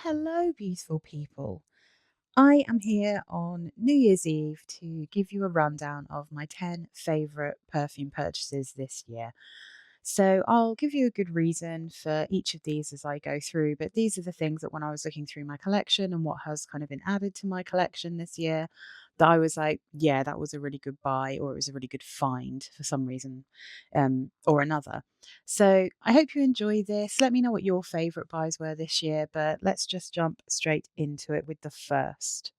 Hello, beautiful people. I am here on New Year's Eve to give you a rundown of my 10 favourite perfume purchases this year. So, I'll give you a good reason for each of these as I go through, but these are the things that when I was looking through my collection and what has kind of been added to my collection this year, that I was like, yeah, that was a really good buy or it was a really good find for some reason or another. So I hope you enjoy this. Let me know what your favourite buys were this year, but let's just jump straight into it with the first.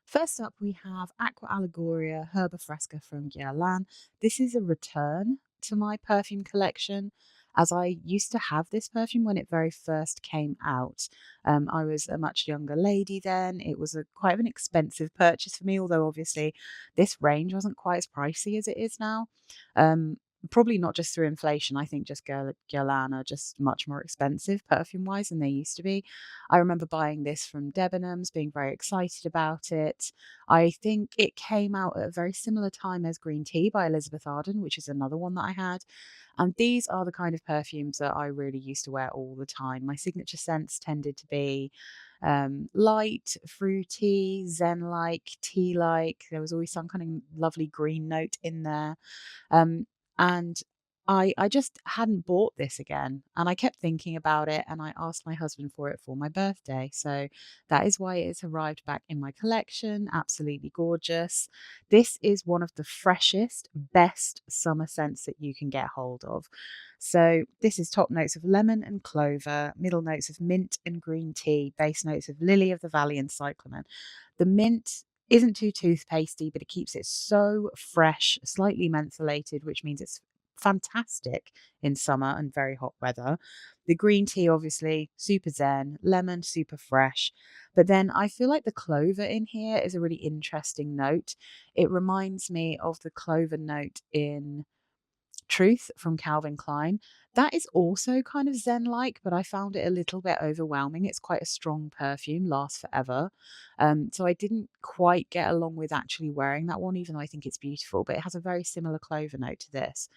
First up, we have Aqua Allegoria Herba Fresca from Guerlain. This is a return to my perfume collection, as I used to have this perfume when it very first came out. I was a much younger lady then. It was a quite of an expensive purchase for me, although obviously this range wasn't quite as pricey as it is now. Um, Probably not just through inflation. I think just Guerlain are just much more expensive perfume wise than they used to be. I remember buying this from Debenhams, being very excited about it. I think it came out at a very similar time as Green Tea by Elizabeth Arden, which is another one that I had. And these are the kind of perfumes that I really used to wear all the time. My signature scents tended to be light, fruity, zen like, tea like. There was always some kind of lovely green note in there. Um, and I just hadn't bought this again, and I kept thinking about it, and I asked my husband for it for my birthday. So that is why it's arrived back in my collection. Absolutely gorgeous. This is one of the freshest, best summer scents that you can get hold of. So this is top notes of lemon and clover, middle notes of mint and green tea, base notes of lily of the valley and cyclamen. The mint isn't too toothpastey, but it keeps it so fresh, slightly mentholated, which means it's fantastic in summer and very hot weather. The green tea, obviously, super zen, lemon, super fresh. But then I feel like the clover in here is a really interesting note. It reminds me of the clover note in Truth from Calvin Klein. That is also kind of zen-like, but I found it a little bit overwhelming. It's quite a strong perfume, lasts forever. So I didn't quite get along with actually wearing that one, even though I think it's beautiful, but it has a very similar clover note to this.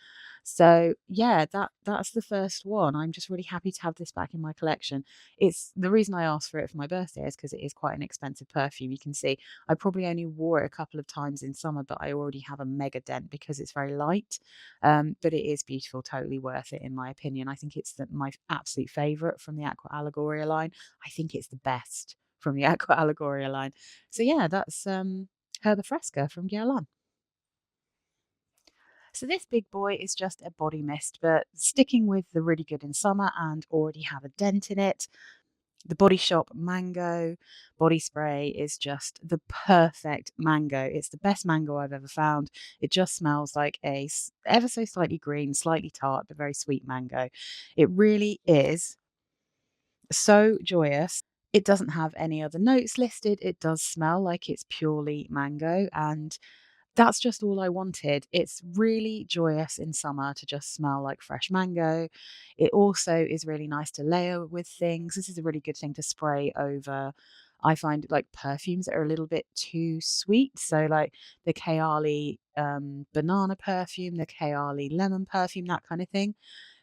So yeah, that's the first one. I'm just really happy to have this back in my collection. It's the reason I asked for it for my birthday is because it is quite an expensive perfume. You can see I probably only wore it a couple of times in summer, but I already have a mega dent because it's very light. But it is beautiful, totally worth it in my opinion. I think it's my absolute favorite from the Aqua Allegoria line. I think it's the best from the Aqua Allegoria line. So yeah, that's Herba Fresca from Guerlain. So this big boy is just a body mist, but sticking with the really good in summer and already have a dent in it. The Body Shop Mango body spray is just the perfect mango. It's the best mango I've ever found. It just smells like a ever so slightly green, slightly tart, but very sweet mango. It really is so joyous. It doesn't have any other notes listed. It does smell like it's purely mango, and that's just all I wanted. It's really joyous in summer to just smell like fresh mango. It also is really nice to layer with things. This is a really good thing to spray over. I find like perfumes that are a little bit too sweet. So like the Kayali banana perfume, the Kayali lemon perfume, that kind of thing.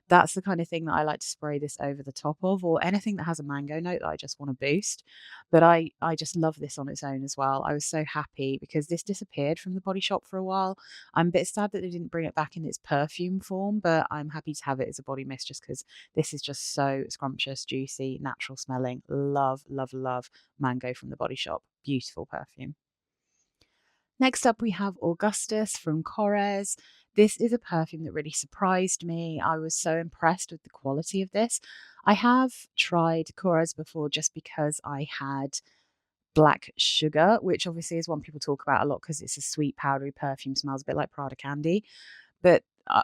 That's the kind of thing that I like to spray this over the top of, or anything that has a mango note that I just want to boost. But I just love this on its own as well. I was so happy because this disappeared from the Body Shop for a while. I'm a bit sad that they didn't bring it back in its perfume form, but I'm happy to have it as a body mist just because this is just so scrumptious, juicy, natural smelling. Love, love, love mango from the Body Shop. Beautiful perfume. Next up, we have Augustus from Korres. This is a perfume that really surprised me. I was so impressed with the quality of this. I have tried Korres before just because I had black sugar, which obviously is one people talk about a lot because it's a sweet, powdery perfume, smells a bit like Prada candy. But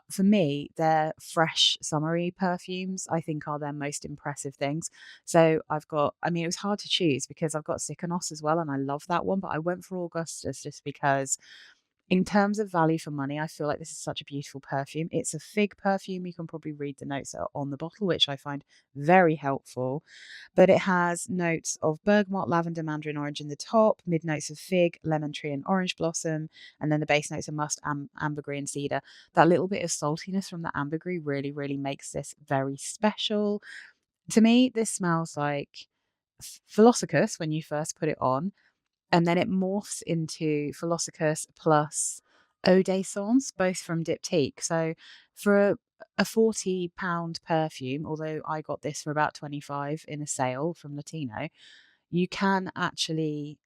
for me, their fresh summery perfumes, I think, are their most impressive things. So I've got, I mean, it was hard to choose because I've got Sykonos as well, and I love that one, but I went for Augustus just because in terms of value for money, I feel like this is such a beautiful perfume. It's a fig perfume. You can probably read the notes that are on the bottle, which I find very helpful. But it has notes of bergamot, lavender, mandarin orange in the top, mid notes of fig, lemon tree, and orange blossom, and then the base notes are musk, ambergris, and cedar. That little bit of saltiness from the ambergris really, really makes this very special. To me, this smells like Philosophus when you first put it on, and then it morphs into Philosophus plus Eau d'Essence, both from Diptyque. So for a £40 perfume, although I got this for about 25 in a sale from Latino, you can actually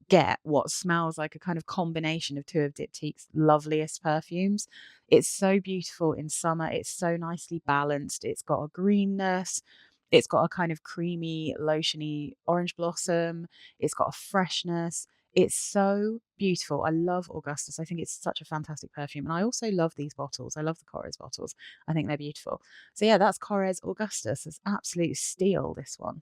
get what smells like a kind of combination of two of Diptyque's loveliest perfumes. It's so beautiful in summer. It's so nicely balanced. It's got a greenness. It's got a kind of creamy, lotiony orange blossom. It's got a freshness. It's so beautiful. I love Augustus. I think it's such a fantastic perfume. And I also love these bottles. I love the Korres bottles. I think they're beautiful. So yeah, that's Korres Augustus. It's absolute steal, this one.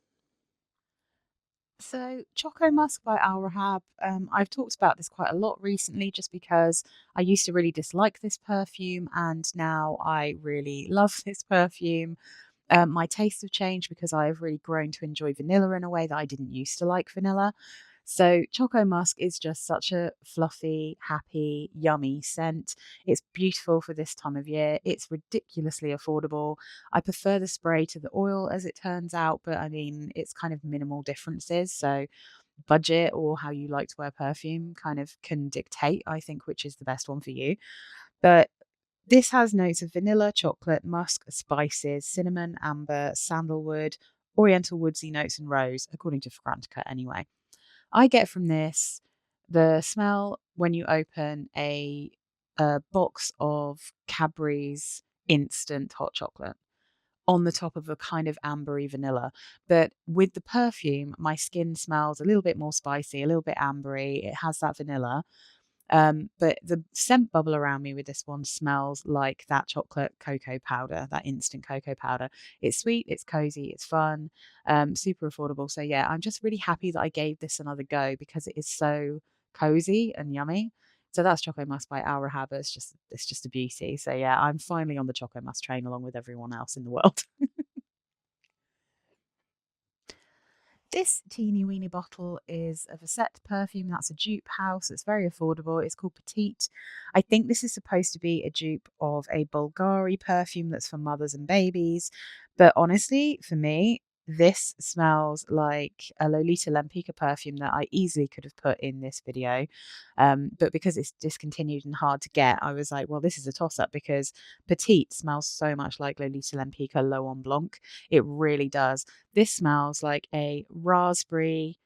So, Choco Musk by Al-Rehab. I've talked about this quite a lot recently just because I used to really dislike this perfume and now I really love this perfume. My tastes have changed because I've really grown to enjoy vanilla in a way that I didn't used to like vanilla. So, Choco Musk is just such a fluffy, happy, yummy scent. It's beautiful for this time of year. It's ridiculously affordable. I prefer the spray to the oil as it turns out, but I mean, it's kind of minimal differences. So, budget or how you like to wear perfume kind of can dictate, I think, which is the best one for you. But this has notes of vanilla, chocolate, musk, spices, cinnamon, amber, sandalwood, oriental woodsy notes, and rose, according to Fragrantica anyway. I get from this the smell when you open a box of Cadbury's instant hot chocolate on the top of a kind of ambery vanilla. But with the perfume, my skin smells a little bit more spicy, a little bit ambery. It has that vanilla. But the scent bubble around me with this one smells like that chocolate cocoa powder, that instant cocoa powder. It's sweet, it's cozy, it's fun, super affordable. So yeah, I'm just really happy that I gave this another go because it is so cozy and yummy. So that's Choco Musk by Al-Rehab. It's just a beauty. So yeah, I'm finally on the Choco Musk train along with everyone else in the world. This teeny weeny bottle is a Verset perfume. That's a dupe house. It's very affordable. It's called Petite. I think this is supposed to be a dupe of a Bulgari perfume that's for mothers and babies. But honestly, for me, this smells like a Lolita Lempicka perfume that I easily could have put in this video. But because it's discontinued and hard to get, I was like, well, this is a toss up because Petite smells so much like Lolita Lempicka Low on Blanc. It really does. This smells like a raspberry,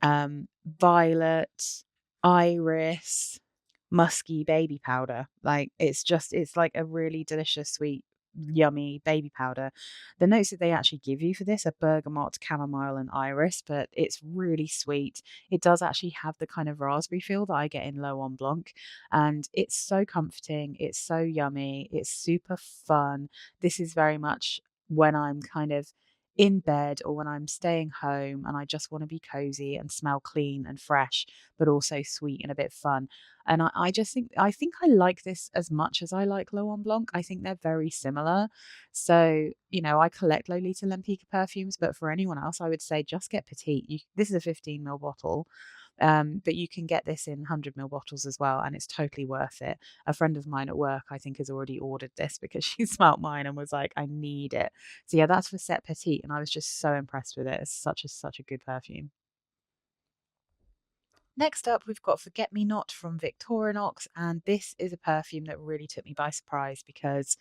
violet, iris, musky baby powder. Like it's like a really delicious, sweet, yummy baby powder. The notes that they actually give you for this are bergamot, chamomile, and iris, but it's really sweet. It does actually have the kind of raspberry feel that I get in Low on Blanc, and it's so comforting. It's so yummy. It's super fun. This is very much when I'm kind of in bed or when I'm staying home and I just want to be cozy and smell clean and fresh, but also sweet and a bit fun. And I just think I like this as much as I like Low on Blanc. I think they're very similar. So, I collect Lolita Lempicka perfumes, but for anyone else, I would say just get Petite. This is a 15 ml bottle. But you can get this in 100 ml bottles as well, and it's totally worth it. A friend of mine at work, I think, has already ordered this because she smelt mine and was like, I need it. So yeah, that's Verset Petite, and I was just so impressed with it. It's such a good perfume. Next up, we've got Forget Me Not from Victorinox, and this is a perfume that really took me by surprise because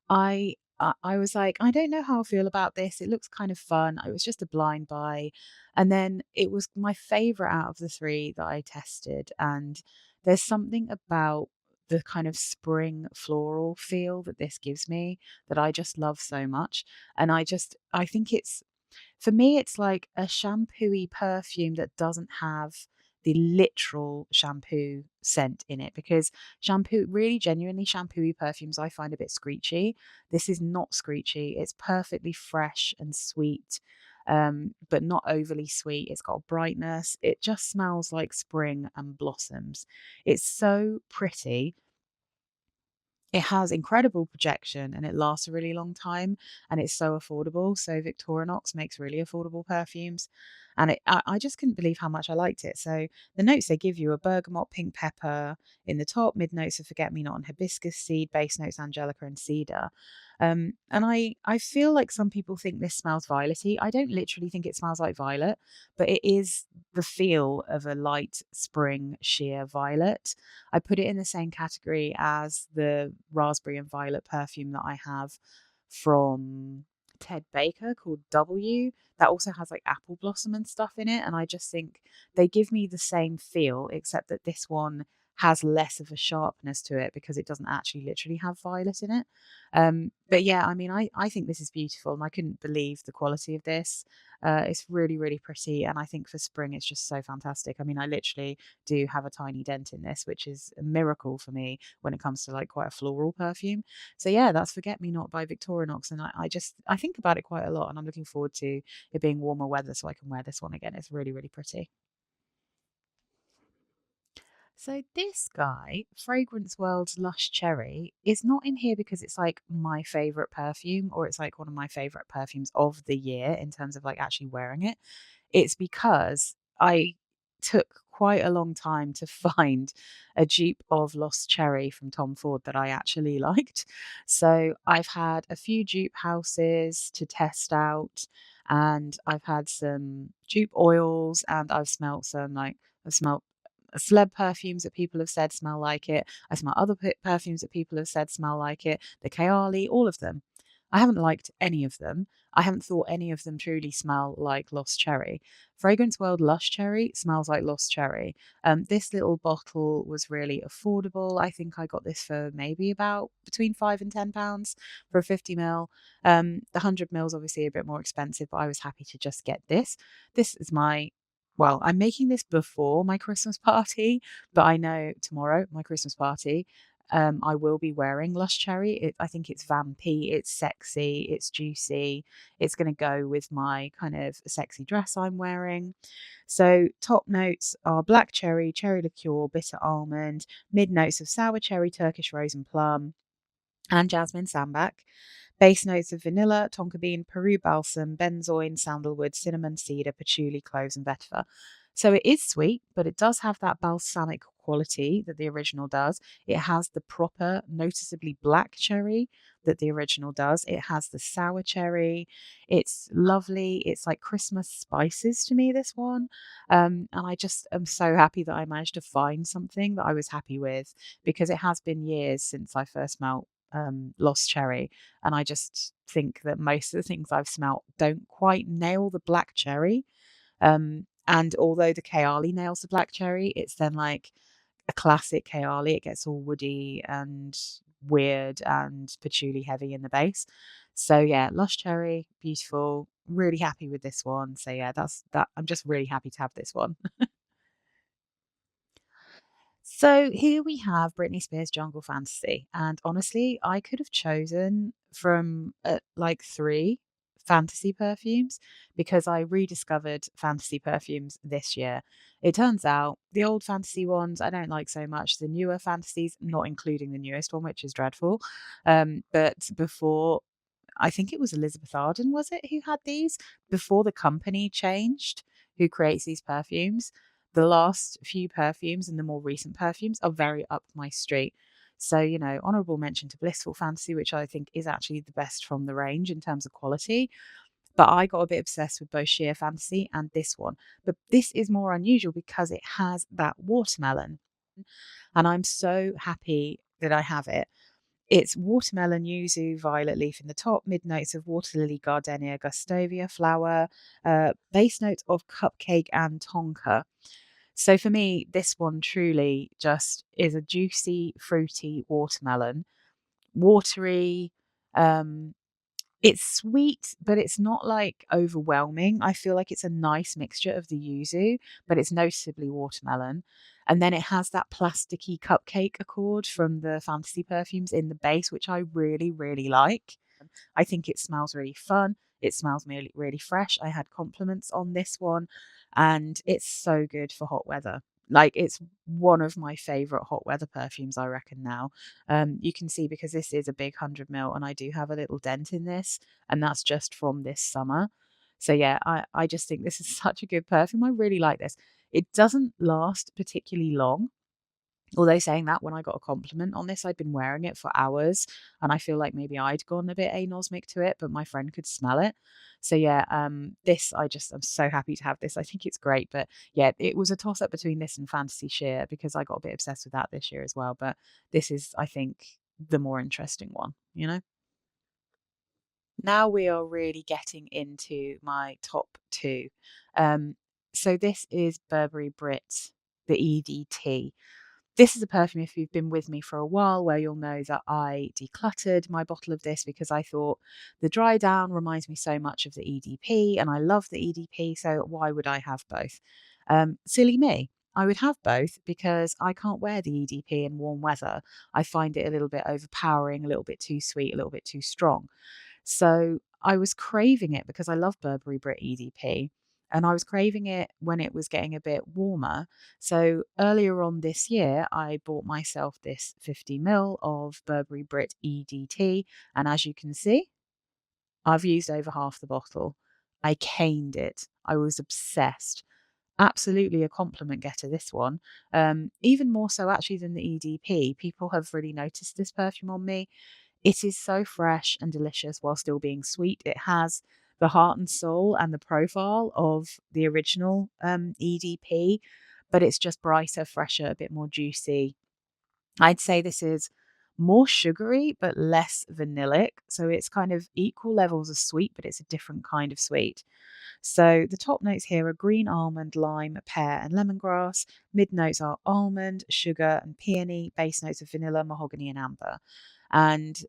I was like, I don't know how I feel about this. It looks kind of fun. It was just a blind buy, and then it was my favorite out of the three that I tested. And there's something about the kind of spring floral feel that this gives me that I just love so much. And I think it's for me, it's like a shampooy perfume that doesn't have the literal shampoo scent in it because shampoo, really genuinely shampooy perfumes, I find a bit screechy. This is not screechy. It's perfectly fresh and sweet, but not overly sweet. It's got a brightness. It just smells like spring and blossoms. It's so pretty. It has incredible projection and it lasts a really long time and it's so affordable. So Victorinox makes really affordable perfumes. And I just couldn't believe how much I liked it. So the notes they give you are bergamot, pink pepper in the top, mid notes of forget me not and hibiscus seed, base notes angelica and cedar. And I feel like some people think this smells violety. I don't literally think it smells like violet, but it is the feel of a light spring sheer violet. I put it in the same category as the raspberry and violet perfume that I have from Ted Baker called W. That also has like apple blossom and stuff in it. And I just think they give me the same feel, except that this one has less of a sharpness to it because it doesn't actually literally have violet in it. But yeah, I mean, I think this is beautiful and I couldn't believe the quality of this. It's really, really pretty. And I think for spring, it's just so fantastic. I mean, I literally do have a tiny dent in this, which is a miracle for me when it comes to like quite a floral perfume. So yeah, that's Forget Me Not by Victorinox. And I think about it quite a lot and I'm looking forward to it being warmer weather so I can wear this one again. It's really, really pretty. So this guy, Fragrance World's Lush Cherry, is not in here because it's like my favorite perfume or it's like one of my favorite perfumes of the year in terms of like actually wearing it. It's because I took quite a long time to find a dupe of Lost Cherry from Tom Ford that I actually liked. So I've had a few dupe houses to test out, and I've had some dupe oils, and I've smelt celeb perfumes that people have said smell like it. I smell other perfumes that people have said smell like it. The Kayali, all of them. I haven't liked any of them. I haven't thought any of them truly smell like Lost Cherry. Fragrance World Lush Cherry smells like Lost Cherry. This little bottle was really affordable. I think I got this for maybe about between £5 and £10 for a 50 ml. The 100 ml is obviously a bit more expensive, but I was happy to just get this. This is I'm making this before my Christmas party, but I know tomorrow, my Christmas party, I will be wearing Lush Cherry. I think it's vampy, it's sexy, it's juicy. It's going to go with my kind of sexy dress I'm wearing. So, top notes are black cherry, cherry liqueur, bitter almond, mid notes of sour cherry, Turkish rose, and plum, and jasmine sambac. Base notes of vanilla, tonka bean, Peru balsam, benzoin, sandalwood, cinnamon, cedar, patchouli, cloves, and vetiver. So it is sweet, but it does have that balsamic quality that the original does. It has the proper, noticeably black cherry that the original does. It has the sour cherry. It's lovely. It's like Christmas spices to me, this one. And I just am so happy that I managed to find something that I was happy with because it has been years since I first smelt Lost Cherry. And I just think that most of the things I've smelt don't quite nail the black cherry. And although the Kayali nails the black cherry, it's then like a classic Kayali. It gets all woody and weird and patchouli heavy in the base. So yeah, Lush Cherry, beautiful. Really happy with this one. So yeah, that's that. I'm just really happy to have this one. So here we have Britney Spears' Jungle Fantasy. And honestly, I could have chosen from like three fantasy perfumes because I rediscovered fantasy perfumes this year. It turns out the old fantasy ones I don't like so much. The newer fantasies, not including the newest one, which is dreadful. But before, I think it was Elizabeth Arden, was it, who had these before the company changed, who creates these perfumes. The last few perfumes and the more recent perfumes are very up my street. So, honorable mention to Blissful Fantasy, which I think is actually the best from the range in terms of quality. But I got a bit obsessed with both Sheer Fantasy and this one. But this is more unusual because it has that watermelon. And I'm so happy that I have it. It's watermelon, yuzu, violet leaf in the top, mid notes of water lily, gardenia, gustovia flower, base notes of cupcake and tonka. So for me, this one truly just is a juicy, fruity watermelon, watery. Um, it's sweet, but it's not like overwhelming. I feel like it's a nice mixture of the yuzu, but it's noticeably watermelon. And then it has that plasticky cupcake accord from the fantasy perfumes in the base, which I really, really like. I think it smells really fun. It smells really, really fresh. I had compliments on this one, and it's so good for hot weather. Like, it's one of my favorite hot weather perfumes, I reckon now. You can see because this is a big 100 ml, and I do have a little dent in this, and that's just from this summer. So yeah, I just think this is such a good perfume. I really like this. It doesn't last particularly long. Although saying that, when I got a compliment on this, I'd been wearing it for hours, and I feel like maybe I'd gone a bit anosmic to it, but my friend could smell it. So yeah, this I'm so happy to have this. I think it's great, but yeah, it was a toss up between this and Fantasy Sheer because I got a bit obsessed with that this year as well. But this is, I think, the more interesting one, you know? Now we are really getting into my top two. Um, so this is Burberry Brit, the EDT. This is a perfume, if you've been with me for a while, where you'll know that I decluttered my bottle of this because I thought the dry down reminds me so much of the EDP and I love the EDP, so why would I have both? Silly me. I would have both because I can't wear the EDP in warm weather. I find it a little bit overpowering, a little bit too sweet, a little bit too strong. So I was craving it because I love Burberry Brit EDP. And I was craving it when it was getting a bit warmer. So earlier on this year, I bought myself this 50 ml of Burberry Brit EDT. And as you can see, I've used over half the bottle. I caned it. I was obsessed. Absolutely a compliment getter, this one. Even more so actually than the EDP. People have really noticed this perfume on me. It is so fresh and delicious while still being sweet. It has the heart and soul and the profile of the original EDP, but it's just brighter, fresher, a bit more juicy. I'd say this is more sugary but less vanillic. So it's kind of equal levels of sweet, but it's a different kind of sweet. So the top notes here are green almond, lime, pear, and lemongrass. Mid notes are almond, sugar, and peony. Base notes of vanilla, mahogany, and amber. And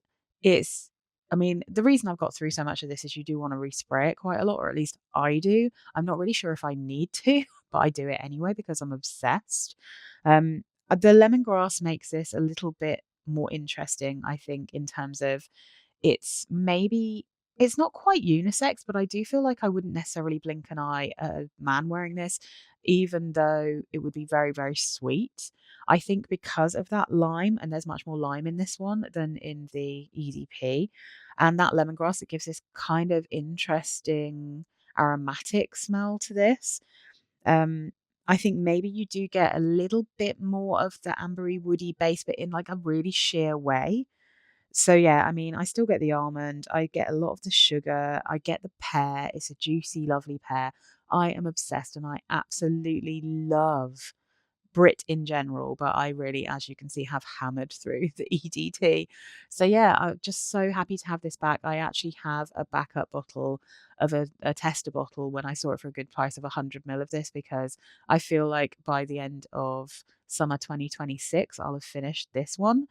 it's, I mean, the reason I've got through so much of this is you do want to respray it quite a lot, or at least I do. I'm not really sure if I need to, but I do it anyway because I'm obsessed. The lemongrass makes this a little bit more interesting, I think, in terms of it's not quite unisex, but I do feel like I wouldn't necessarily blink an eye at a man wearing this, even though it would be very, very sweet. I think because of that lime, and there's much more lime in this one than in the EDP, and that lemongrass, it gives this kind of interesting aromatic smell to this. Um, I think maybe you do get a little bit more of the ambery woody base, but in like a really sheer way. So yeah, I mean, I still get the almond, I get a lot of the sugar, I get the pear. It's a juicy, lovely pear. I am obsessed and I absolutely love Brit in general, but I really, as you can see, have hammered through the EDT. So yeah, I'm just so happy to have this back. I actually have a backup bottle of a tester bottle when I saw it for a good price of 100 ml of this because I feel like by the end of summer 2026, I'll have finished this one.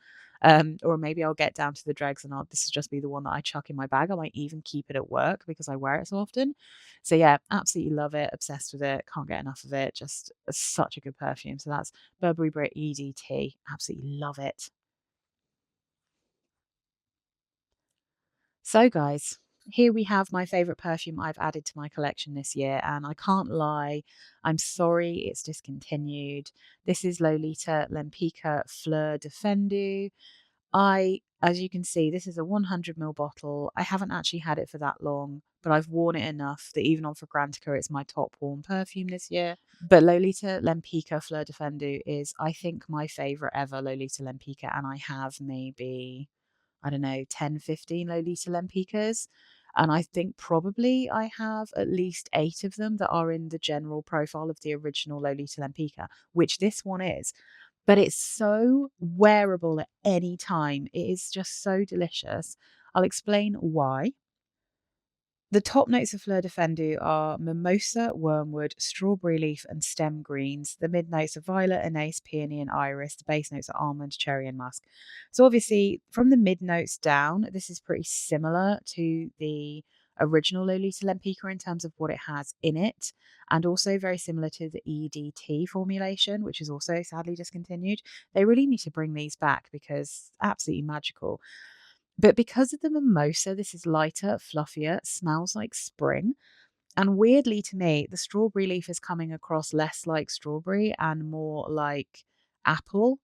Or maybe I'll get down to the dregs and this will just be the one that I chuck in my bag. I might even keep it at work because I wear it so often. So yeah, absolutely love it, obsessed with it, can't get enough of it. Just such a good perfume. So that's Burberry Brit EDT. Absolutely love it. So guys, here we have my favorite perfume I've added to my collection this year, and I can't lie, I'm sorry it's discontinued. This is Lolita Lempicka Fleur Defendu. As you can see, this is a 100 ml bottle. I haven't actually had it for that long, but I've worn it enough that even on Fragrantica, it's my top worn perfume this year. But Lolita Lempicka Fleur Defendu is, I think, my favorite ever Lolita Lempicka, and I have maybe, I don't know, 10, 15 Lolita Lempickas. And I think probably I have at least 8 of them that are in the general profile of the original Lolita Lempicka, which this one is. But it's so wearable at any time. It is just so delicious. I'll explain why. The top notes of Fleur Defendu are mimosa, wormwood, strawberry leaf, and stem greens. The mid notes are violet, anise, peony, and iris. The base notes are almond, cherry, and musk. So obviously, from the mid notes down, this is pretty similar to the original Lolita Lempicka in terms of what it has in it, and also very similar to the EDT formulation, which is also sadly discontinued. They really need to bring these back because absolutely magical. But because of the mimosa, this is lighter, fluffier, smells like spring. And weirdly to me, the strawberry leaf is coming across less like strawberry and more like apple.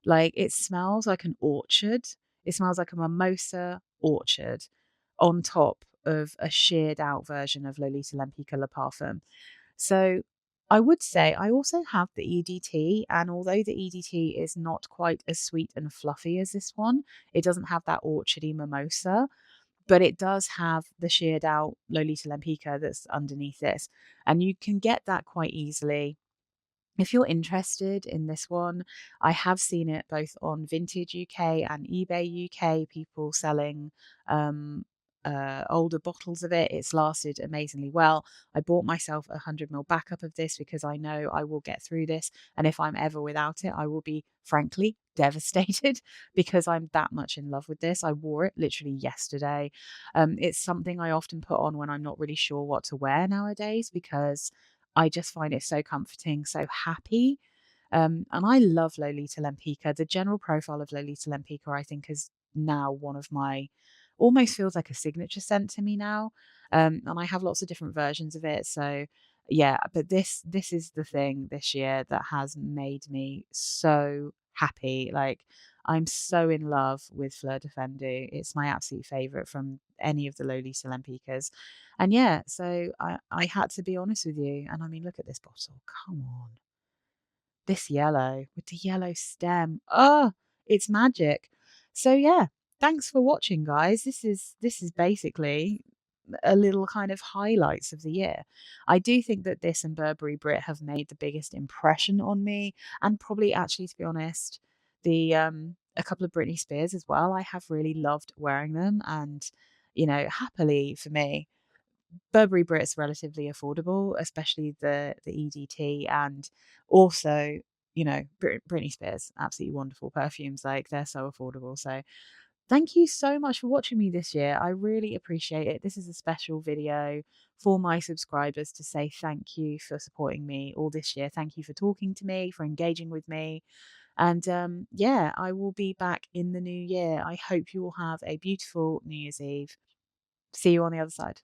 Like it smells like an orchard. It smells like a mimosa orchard on top of a sheared out version of Lolita Lempicka Le Parfum. So I would say I also have the EDT, and although the EDT is not quite as sweet and fluffy as this one, it doesn't have that orchardy mimosa, but it does have the sheared out Lolita Lempicka that's underneath this, and you can get that quite easily. If you're interested in this one, I have seen it both on Vintage UK and eBay UK, people selling older bottles of it. It's lasted amazingly well. I bought myself a 100 ml backup of this because I know I will get through this. And if I'm ever without it, I will be frankly devastated because I'm that much in love with this. I wore it literally yesterday. It's something I often put on when I'm not really sure what to wear nowadays because I just find it so comforting, so happy. And I love Lolita Lempicka. The general profile of Lolita Lempicka, I think, is now one of my almost feels like a signature scent to me now. And I have lots of different versions of it. So yeah, but this is the thing this year that has made me so happy. Like I'm so in love with Fleur Defendu. It's my absolute favorite from any of the Lolita Lempickas. And yeah, so I had to be honest with you. And I mean, look at this bottle. Come on. This yellow with the yellow stem. Oh, it's magic. So yeah, thanks for watching, guys. This is basically a little kind of highlights of the year. I do think that this and Burberry Brit have made the biggest impression on me, and probably actually, to be honest, the a couple of Britney Spears as well. I have really loved wearing them, and happily for me, Burberry Brit's relatively affordable, especially the EDT, and also, Britney Spears, absolutely wonderful perfumes. Like they're so affordable. So thank you so much for watching me this year. I really appreciate it. This is a special video for my subscribers to say thank you for supporting me all this year. Thank you for talking to me, for engaging with me. And yeah, I will be back in the new year. I hope you all have a beautiful New Year's Eve. See you on the other side.